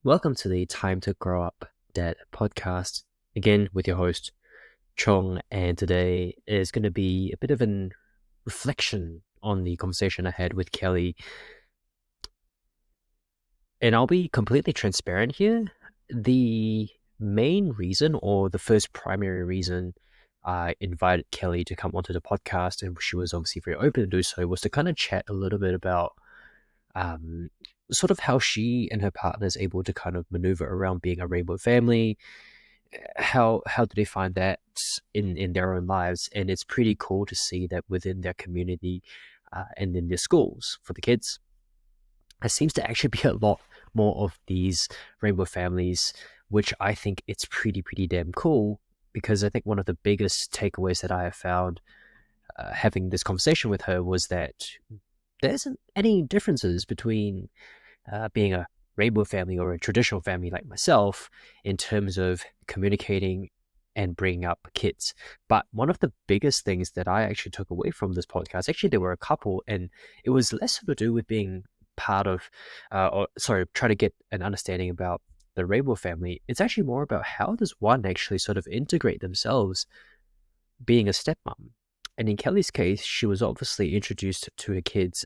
Welcome to the Time to Grow Up Dad podcast, again with your host, Chong, and today is going to be a bit of a reflection on the conversation I had with Kelly. And I'll be completely transparent here. The main reason, or the first primary reason I invited Kelly to come onto the podcast, and she was obviously very open to do so, was to kind of chat a little bit about um, sort of how she and her partner is able to kind of maneuver around being a rainbow family. How do they find that in their own lives? And it's pretty cool to see that within their community and in their schools for the kids, there seems to actually be a lot more of these rainbow families, which I think it's pretty damn cool. Because I think one of the biggest takeaways that I have found having this conversation with her was that there isn't any differences between being a rainbow family or a traditional family like myself in terms of communicating and bringing up kids. But one of the biggest things that I actually took away from this podcast, actually, there were a couple, and it was less to do with being part of, trying to get an understanding about the rainbow family. It's actually more about how does one actually sort of integrate themselves being a stepmom. And in Kelly's case, she was obviously introduced to her kids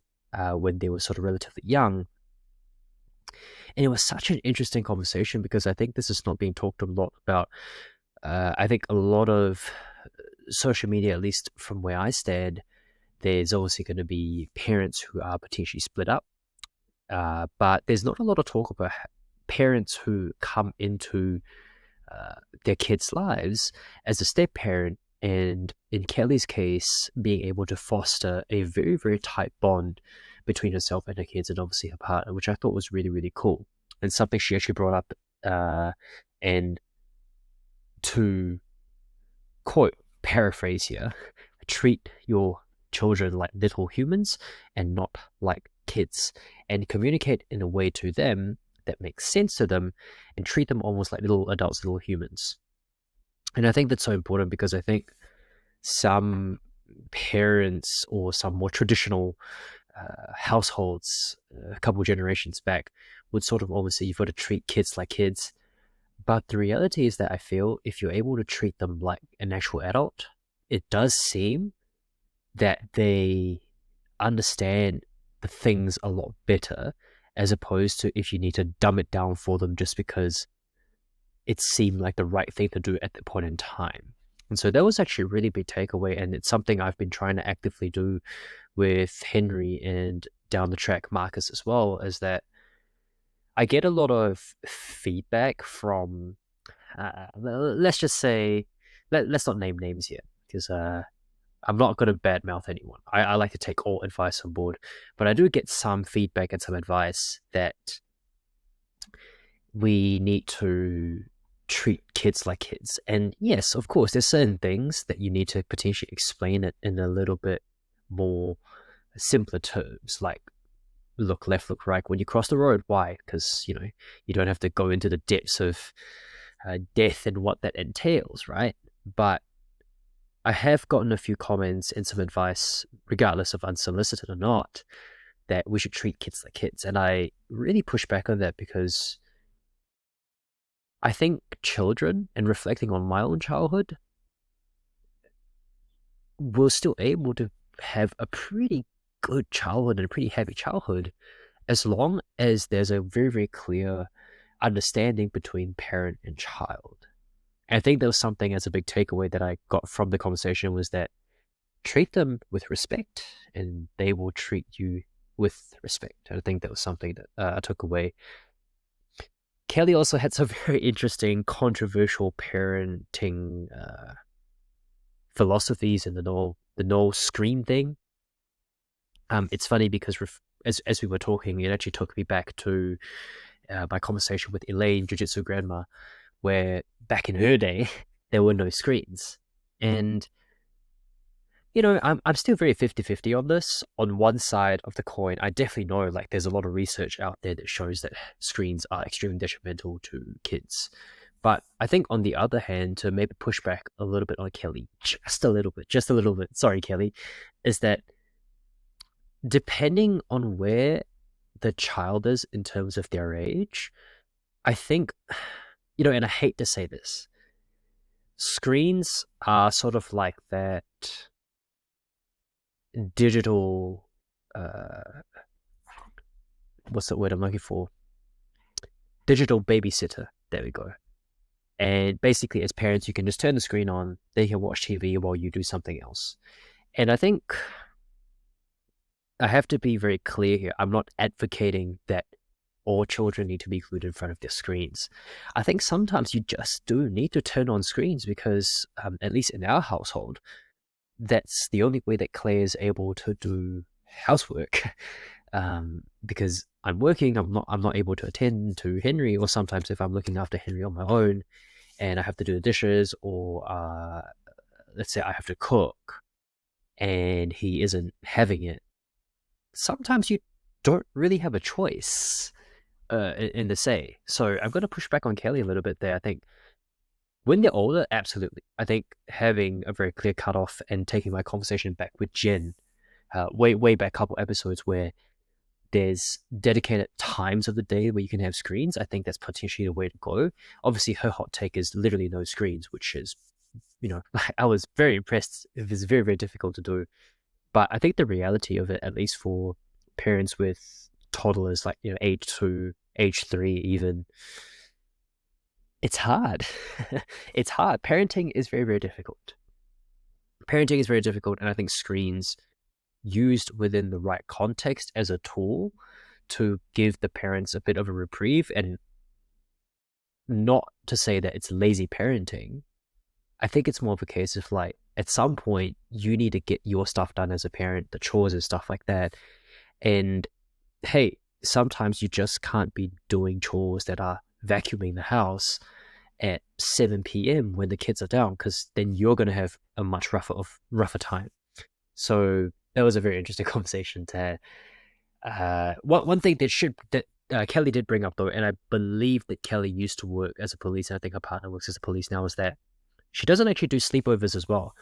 when they were sort of relatively young. And it was such an interesting conversation because I think this is not being talked a lot about. I think a lot of social media, at least from where I stand, there's obviously going to be parents who are potentially split up. But there's not a lot of talk about parents who come into their kids' lives as a step parent. And in Kelly's case, being able to foster a very tight bond between herself and her kids, and obviously her partner, which I thought was really cool, and something she actually brought up. And to quote, paraphrase here, treat your children like little humans and not like kids, and communicate in a way to them that makes sense to them, and treat them almost like little adults, little humans. And I think that's so important because I think some parents or some more traditional households a couple of generations back would sort of almost say you've got to treat kids like kids. But the reality is that I feel if you're able to treat them like an actual adult, it does seem that they understand the things a lot better, as opposed to if you need to dumb it down for them just because it seemed like the right thing to do at the point in time. And so that was actually a really big takeaway, and it's something I've been trying to actively do with Henry and down the track Marcus as well, is that I get a lot of feedback from, let's just say, let's not name names here, because I'm not going to badmouth anyone. I like to take all advice on board, but I do get some feedback and some advice that we need to treat kids like kids. And yes, of course, there's certain things that you need to potentially explain it in a little bit more simpler terms, like look left, look right when you cross the road. Why? Because, you don't have to go into the depths of death and what that entails, right? But I have gotten a few comments and some advice, regardless of unsolicited or not, that we should treat kids like kids. And I really push back on that because I think children, and reflecting on my own childhood, were still able to have a pretty good childhood and a pretty happy childhood as long as there's a very clear understanding between parent and child. And I think that was something as a big takeaway that I got from the conversation, was that treat them with respect and they will treat you with respect. And I think that was something that I took away. Kelly also had some very interesting, controversial parenting philosophies and the no screen thing. It's funny because as we were talking, it actually took me back to my conversation with Elaine, Jiu-Jitsu Grandma, where back in her day, there were no screens. And, I'm still very 50-50 on this. On one side of the coin, I definitely know like there's a lot of research out there that shows that screens are extremely detrimental to kids. But I think on the other hand, to maybe push back a little bit on Kelly, just a little bit, sorry, Kelly, is that depending on where the child is in terms of their age, I think, and I hate to say this, screens are sort of like that digital, uh, what's the word I'm looking for? Digital babysitter. There we go. And basically, as parents, you can just turn the screen on, they can watch TV while you do something else. And I think I have to be very clear here. I'm not advocating that all children need to be glued in front of their screens. I think sometimes you just do need to turn on screens because, at least in our household, that's the only way that Claire is able to do housework. Because I'm working, I'm not able to attend to Henry, or sometimes if I'm looking after Henry on my own and I have to do the dishes, or let's say I have to cook and he isn't having it, sometimes you don't really have a choice in the say. So I'm going to push back on Kelly a little bit there. I think when they're older, absolutely. I think having a very clear cutoff and taking my conversation back with Jen, way back a couple episodes where there's dedicated times of the day where you can have screens, I think that's potentially the way to go. Obviously, her hot take is literally no screens, which is, I was very impressed. It was very, very difficult to do. But I think the reality of it, at least for parents with toddlers, like, age 2, age 3 even, it's hard. It's hard. Parenting is very, very difficult. Parenting is very difficult, and I think screens used within the right context as a tool to give the parents a bit of a reprieve, and not to say that it's lazy parenting. I think it's more of a case of like, at some point, you need to get your stuff done as a parent, the chores and stuff like that. And hey, sometimes you just can't be doing chores that are vacuuming the house at 7 p.m. when the kids are down, because then you're going to have a much rougher time. So that was a very interesting conversation to have. One thing that Kelly did bring up though, and I believe that Kelly used to work as a police, and I think her partner works as a police now, is that she doesn't actually do sleepovers as well.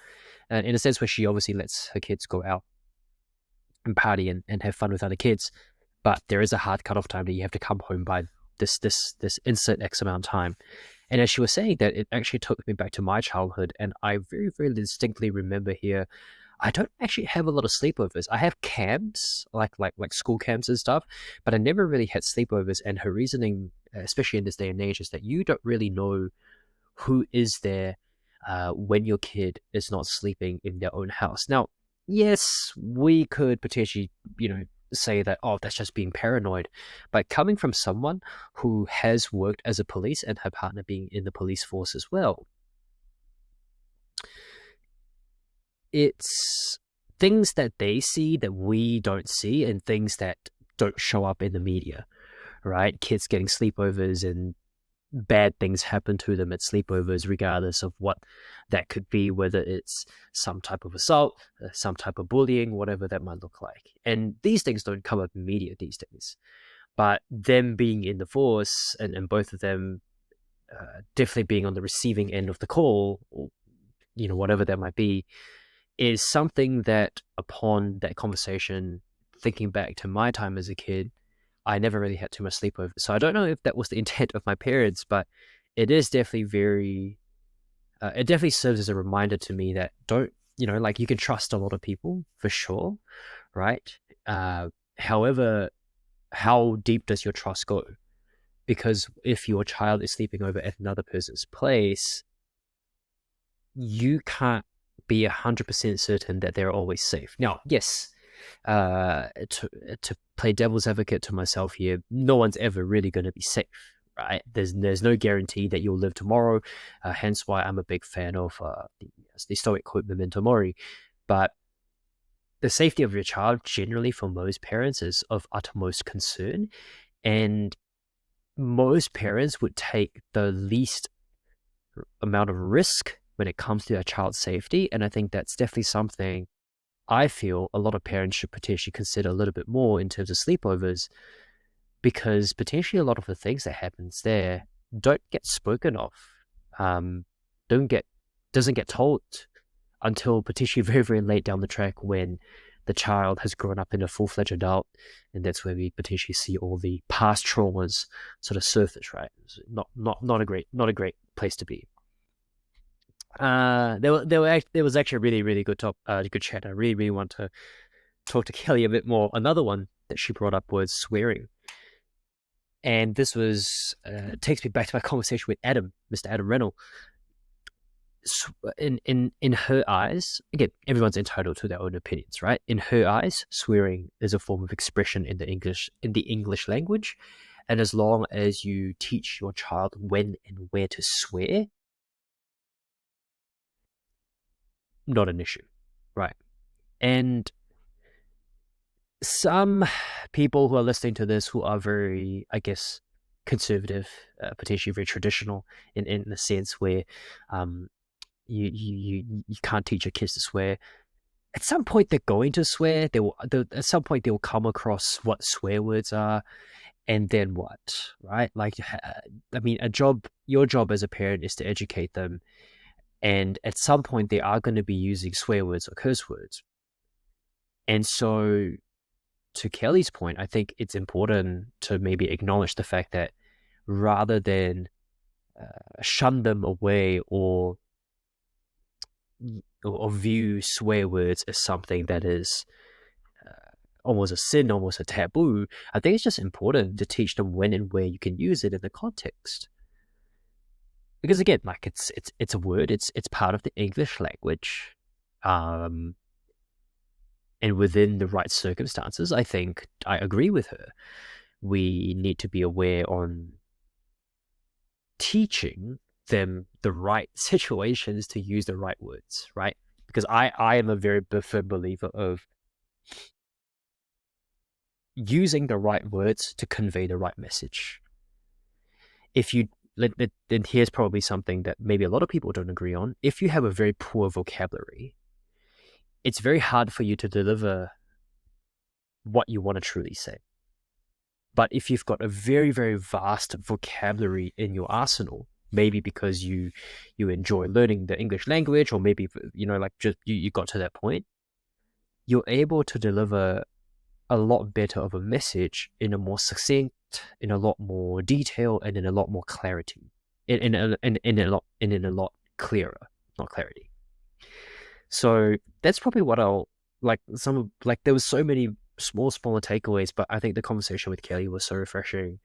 And in a sense where she obviously lets her kids go out and party and have fun with other kids, but there is a hard cutoff time that you have to come home by this insert X amount of time. And as she was saying that, it actually took me back to my childhood, and I very, very distinctly remember here, I don't actually have a lot of sleepovers. I have camps, like school camps and stuff, but I never really had sleepovers. And her reasoning, especially in this day and age, is that you don't really know who is there when your kid is not sleeping in their own house. Now, yes, we could potentially, say that, oh, that's just being paranoid. But coming from someone who has worked as a police and her partner being in the police force as well, it's things that they see that we don't see, and things that don't show up in the media, right? Kids getting sleepovers and bad things happen to them at sleepovers, regardless of what that could be, whether it's some type of assault, some type of bullying, whatever that might look like. And these things don't come up in media these days. But them being in the force, and both of them definitely being on the receiving end of the call, or, whatever that might be, is something that upon that conversation, thinking back to my time as a kid, I never really had too much sleepover. So I don't know if that was the intent of my parents, but it is definitely it definitely serves as a reminder to me that don't, like, you can trust a lot of people for sure, right? However, how deep does your trust go? Because if your child is sleeping over at another person's place, you can't be 100% certain that they're always safe. Now, yes, to play devil's advocate to myself here, no one's ever really going to be safe, right? There's no guarantee that you'll live tomorrow. Hence why I'm a big fan of the Stoic quote Memento Mori. But the safety of your child, generally for most parents, is of utmost concern, and most parents would take the least amount of risk when it comes to their child's safety. And I think that's definitely something I feel a lot of parents should potentially consider a little bit more in terms of sleepovers, because potentially a lot of the things that happens there don't get spoken of, doesn't get told until potentially very, very late down the track, when the child has grown up in a full-fledged adult, and that's where we potentially see all the past traumas sort of surface, right? It's not a great place to be. There was actually a really good good chat. I really want to talk to Kelly a bit more. Another one that she brought up was swearing, and this was takes me back to my conversation with Mr. Adam Reynolds. In her eyes, again, everyone's entitled to their own opinions, right? In her eyes, swearing is a form of expression in the English language, and as long as you teach your child when and where to swear, not an issue, right? And some people who are listening to this who are very, I guess, conservative, potentially very traditional in the sense where you can't teach your kids to swear. At some point, they're going to swear. At some point, they'll come across what swear words are, and then what, right? Like, I mean, your job as a parent is to educate them, and at some point, they are going to be using swear words or curse words. And so, to Kelly's point, I think it's important to maybe acknowledge the fact that rather than shun them away or view swear words as something that is almost a sin, almost a taboo, I think it's just important to teach them when and where you can use it in the context. Because again, like it's a word, it's part of the English language, and within the right circumstances, I think I agree with her. We need to be aware on teaching them the right situations to use the right words, right? Because I am a very firm believer of using the right words to convey the right message. If you then here's probably something that maybe a lot of people don't agree on. If you have a very poor vocabulary, it's very hard for you to deliver what you want to truly say. But if you've got a very, very vast vocabulary in your arsenal, maybe because you enjoy learning the English language, or maybe, like just you got to that point, you're able to deliver a lot better of a message in a more succinct, in a lot more detail, and in a lot more clarity, in a lot clearer, not clarity. So that's probably what I'll like. There was so many smaller takeaways, but I think the conversation with Kelly was so refreshing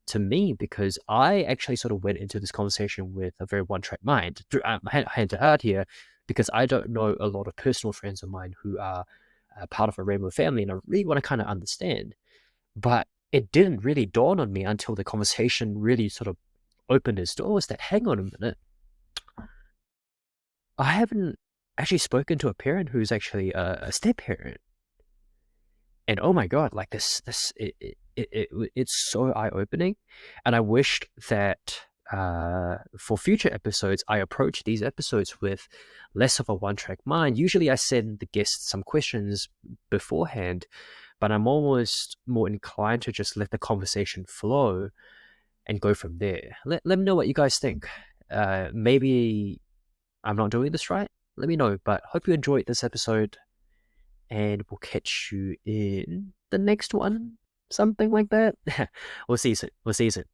to me because I actually sort of went into this conversation with a very one-track mind, hand to heart here, because I don't know a lot of personal friends of mine who are part of a rainbow family, and I really want to kind of understand. But it didn't really dawn on me until the conversation really sort of opened its doors that, hang on a minute, I haven't actually spoken to a parent who's actually a step-parent. And oh my God, like it's so eye-opening. And I wished that for future episodes, I approach these episodes with less of a one-track mind. Usually I send the guests some questions beforehand, but I'm almost more inclined to just let the conversation flow and go from there. Let me know what you guys think. Maybe I'm not doing this right. Let me know, but hope you enjoyed this episode, and we'll catch you in the next one. Something like that. We'll see you soon.